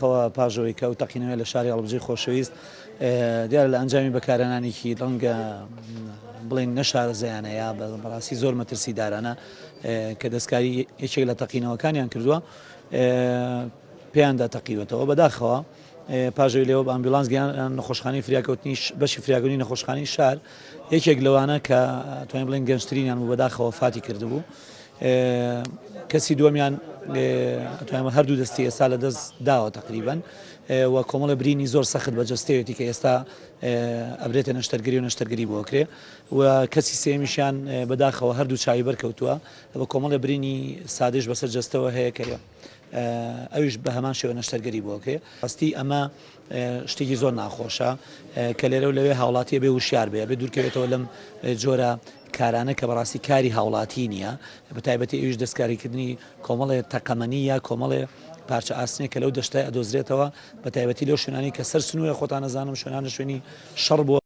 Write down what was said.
بەداخەوە پاژەوەی کە و تەقینەوە لە شاری هەڵبژەی خۆشەویست دیارە لە ئەنجامی بەکارهێنانێکی ڕەنگە بڵێن نەشارەزایانەیە بەڕاستی زۆر مەترسیدارانە کە دەستکاری یەکێک لە تەقینەوەکانیان کردووە پێیاندا تەقیوێتەوە بەداخەوە پاژەوی لێەوە بە ئەمبیولانس گەیان نەخۆشخانەی فریاکەوتنی بەشی فریاگەنی نەخۆشخانەی شار یەکێک لەوانە کە توانین بڵێن گەنجترینیان و بەداخەوە فاتی کردبوو کەسی دووەمیان توانین هەردوو دەستی ئێستا لە دەست داوە تقریبان و کۆمەڵە برینی زۆر سەخت بەجەستەوێتی کە ئێستا ئەبرێتە نەشتەرگەری و نەشتەرگەری بۆکرێ و کەسی سێمیشیان بەداخەوە هەردوو چاوی بەرکەوتووە بە کۆمەڵە برینی سادش بەسەر جەستەوە هەیە کە ئەویش بە هەمان شێوە نەشتەرگەری بۆکرێ ڕاستی ئەمە شتێکی زۆر ناخۆشە کە لێرە و لەوێ هاوڵاتیە بێ وشیار بێ دوورکەوێتەوە لەم جۆرە کارانە کە بەڕاستی کاری هاوڵاتی نییە بە تایبەتی ئەویش دەستکاریکردنی کۆمەڵێ تەقەمەنی یا کۆمەڵێ پارچە ئاسنێک کە لەو دەشتای ئەدۆزرێتەوە بە تایبەتی لەو شوێنانی کە سەر سنوورە خۆتان نەزانم شوێنانە شوێنی شەڕ بووە